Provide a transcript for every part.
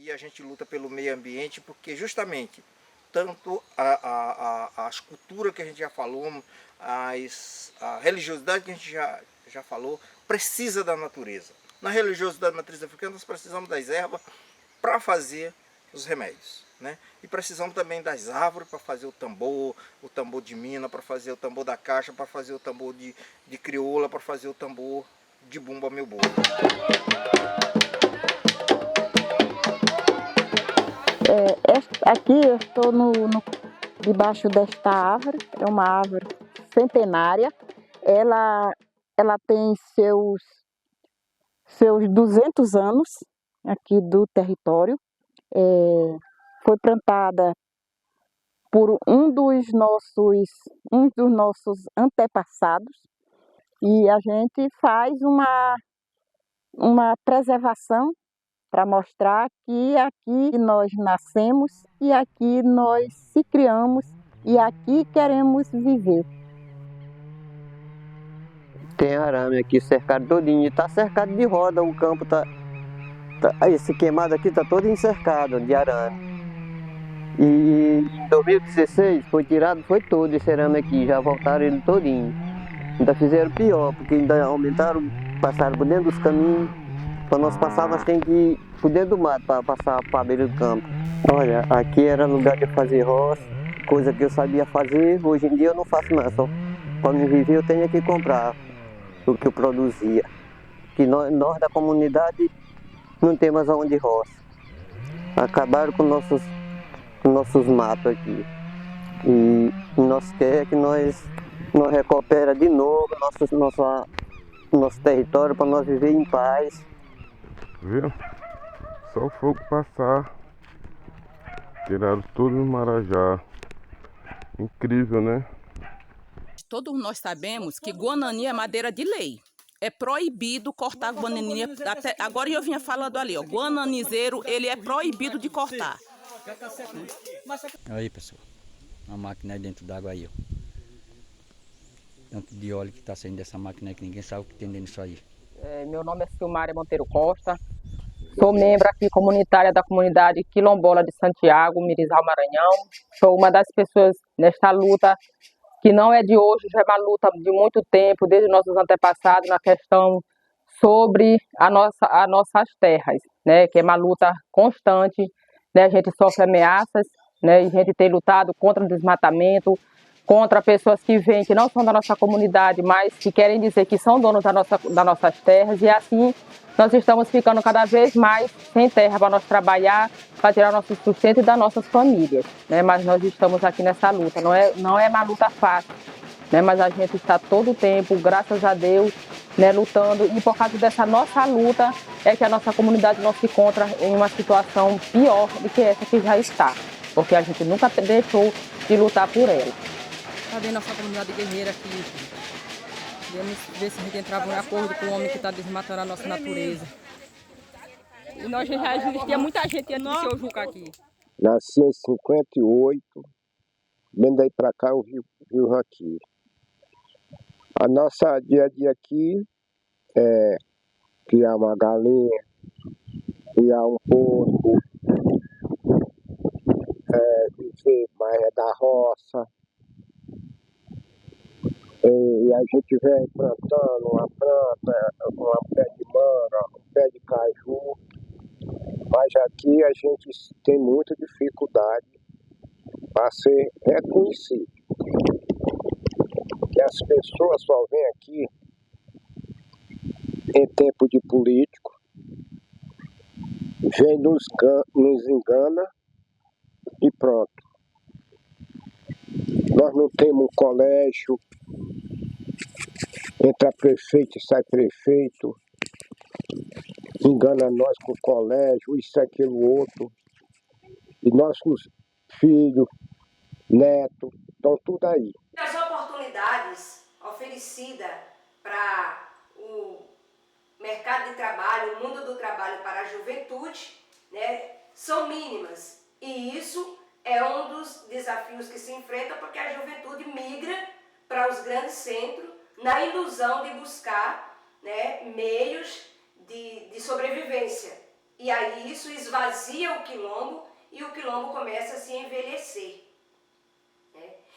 e a gente luta pelo meio ambiente porque justamente tanto as culturas que a gente já falou, a religiosidade que a gente já falou, precisa da natureza. Na religiosidade matriz africana nós precisamos das ervas para fazer os remédios, né? E precisamos também das árvores para fazer o tambor de mina, para fazer o tambor da caixa, para fazer o tambor de crioula, para fazer o tambor de bumba meu boi. Aqui eu estou debaixo desta árvore, é uma árvore centenária. Ela tem seus 200 anos aqui do território. Foi plantada por um dos nossos antepassados e a gente faz uma preservação para mostrar que aqui nós nascemos e aqui nós se criamos e aqui queremos viver. Tem arame aqui cercado todinho, está cercado de roda, o campo esse queimado aqui está todo encercado de arame. E em 2016 foi todo esse arame aqui, já voltaram ele todinho. Ainda fizeram pior, porque ainda aumentaram, passaram por dentro dos caminhos. Para nós passar, nós temos que ir por dentro do mato para passar para a beira do campo. Olha, aqui era lugar de fazer roça, coisa que eu sabia fazer, hoje em dia eu não faço mais, só para me viver eu tenho que comprar o que eu produzia. Que nós da comunidade não temos aonde roça. Acabaram com nossos matos aqui. E nós queremos que nós recupera de novo nosso território para nós viver em paz. Viu? Só o fogo passar. Tiraram tudo no Marajá. Incrível, né? Todos nós sabemos que guanani é madeira de lei. É proibido cortar guanani. Agora eu vinha falando ali, ó. Guananizeiro, ele é proibido de cortar. Aí, pessoal. Uma máquina aí dentro d'água aí, ó. Tanto de óleo que está saindo dessa máquina aí que ninguém sabe o que tem dentro disso aí. Meu nome é Silmária Monteiro Costa. Sou membro aqui comunitária da comunidade quilombola de Santiago, Mirizal, Maranhão. Sou uma das pessoas nesta luta que não é de hoje, já é uma luta de muito tempo, desde nossos antepassados, na questão sobre as nossas terras, né? Que é uma luta constante, né? A gente sofre ameaças, né? E a gente tem lutado contra o desmatamento, contra pessoas que vêm, que não são da nossa comunidade, mas que querem dizer que são donos das nossas terras, e assim nós estamos ficando cada vez mais sem terra para nós trabalhar, para tirar nosso sustento e das nossas famílias, né? Mas nós estamos aqui nessa luta, não é uma luta fácil, né? Mas a gente está todo o tempo, graças a Deus, né, lutando, e por causa dessa nossa luta é que a nossa comunidade não se encontra em uma situação pior do que essa que já está, porque a gente nunca deixou de lutar por ela. Cadê nossa comunidade guerreira aqui? Vamos ver se a gente entrava em acordo com o homem que está desmatando a nossa natureza. E nós já existia muita gente antes do seu Juca aqui. Nasci em 58, bem daí para cá eu vivo aqui. A nossa dia a dia aqui é criar uma galinha, criar um porco, viver mais da roça. E a gente vem plantando uma planta, um pé de manga, um pé de caju, mas aqui a gente tem muita dificuldade para ser reconhecido. E as pessoas só vêm aqui em tempo de político, vem nos engana e pronto. Nós não temos um colégio, entra prefeito e sai prefeito, engana nós com o colégio, isso, aquilo, outro. E nossos filhos, netos, estão tudo aí. As oportunidades oferecidas para o mercado de trabalho, o mundo do trabalho para a juventude, né, são mínimas. E isso é um dos desafios que se enfrenta, porque a juventude migra para os grandes centros na ilusão de buscar, né, meios de sobrevivência. E aí isso esvazia o quilombo e o quilombo começa a se envelhecer.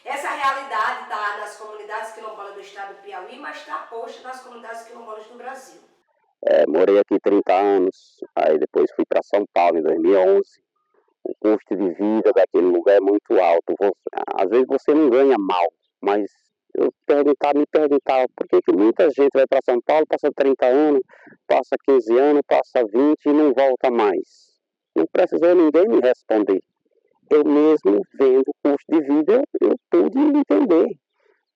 Essa realidade está nas comunidades quilombolas do estado do Piauí, mas está posta nas comunidades quilombolas do Brasil. Morei aqui 30 anos, aí depois fui para São Paulo em 2011. O custo de vida daquele lugar é muito alto. Às vezes você não ganha mal, mas eu me perguntava por que muita gente vai para São Paulo, passa 30 anos, passa 15 anos, passa 20 e não volta mais. Não precisou ninguém me responder. Eu mesmo vendo o custo de vida, eu pude entender.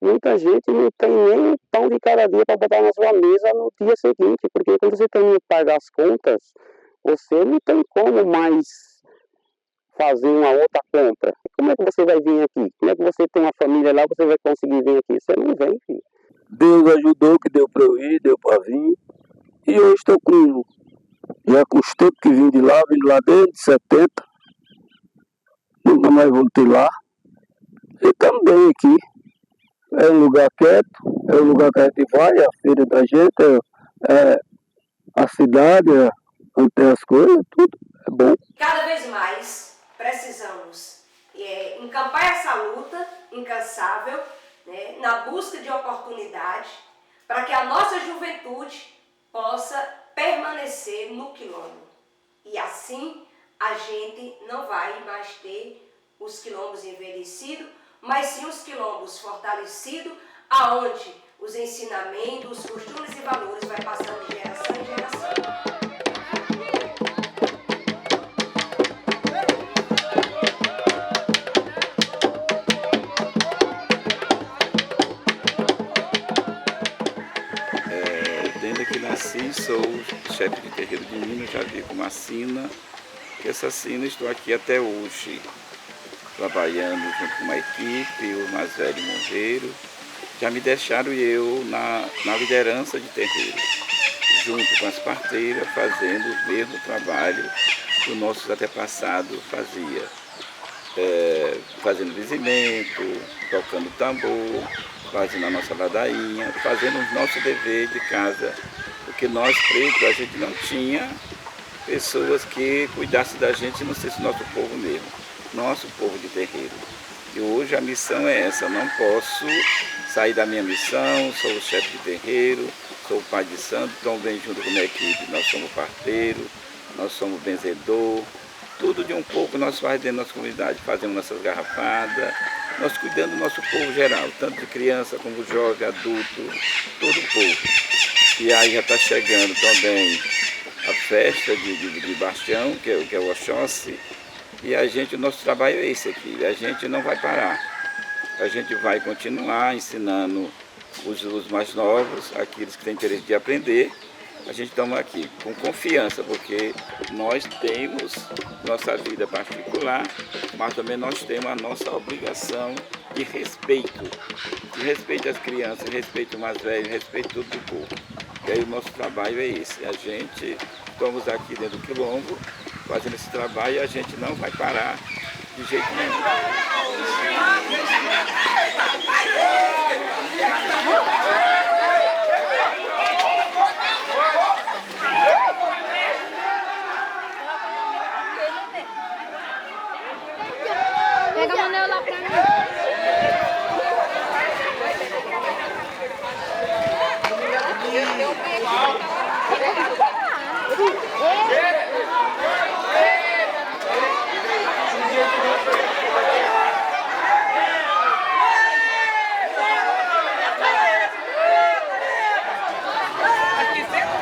Muita gente não tem nem pão de cada dia para botar na sua mesa no dia seguinte, porque quando você tem que pagar as contas, você não tem como mais fazer uma outra compra. Como é que você vai vir aqui? Como é que você tem uma família lá, você vai conseguir vir aqui? Você não vem, filho. Deus ajudou, que deu para eu ir, deu para vir. E hoje estou já com os tempos que vim de lá desde 70. Nunca mais voltei lá. E estamos bem aqui. É um lugar quieto, é um lugar que a gente vai, a feira da gente, a cidade, onde tem as coisas, tudo é bom. Cada vez mais precisamos encampar essa luta incansável, né, na busca de oportunidade, para que a nossa juventude possa permanecer no quilombo. E assim a gente não vai mais ter os quilombos envelhecidos, mas sim os quilombos fortalecidos, aonde os ensinamentos, os costumes e valores vai passando de geração em geração. Desde que nasci, sou chefe de terreiro de Minas, já vivo uma sina. Essa sina estou aqui até hoje, trabalhando junto com uma equipe, os mais velhos morreram. Já me deixaram eu na liderança de terreiro, junto com as parteiras, fazendo o mesmo trabalho que os nossos antepassados faziam. Fazendo dizimento, tocando tambor, fazendo a nossa ladainha, fazendo o nosso dever de casa, porque nós pretos, a gente não tinha pessoas que cuidassem da gente, não sei se nosso povo mesmo, nosso povo de terreiro. E hoje a missão é essa, eu não posso sair da minha missão, sou o chefe de terreiro, sou o pai de santo, então vem junto com a minha equipe, nós somos parteiro, nós somos benzedor, tudo de um pouco nós fazemos dentro da nossa comunidade, fazemos nossas garrafadas, nós cuidamos do nosso povo geral, tanto de criança como jovem, adulto, todo o povo. E aí já está chegando também a festa de Bastião, que é o Oxóssi, e o nosso trabalho é esse aqui, a gente não vai parar, a gente vai continuar ensinando os mais novos, aqueles que têm interesse de aprender. A gente estamos aqui com confiança, porque nós temos nossa vida particular, mas também nós temos a nossa obrigação de respeito às crianças, respeito mais velho, respeito todo do povo. E aí o nosso trabalho é esse, a gente estamos aqui dentro do quilombo, fazendo esse trabalho e a gente não vai parar de jeito nenhum. Pega a Manel lá pra mim. Aqui sempre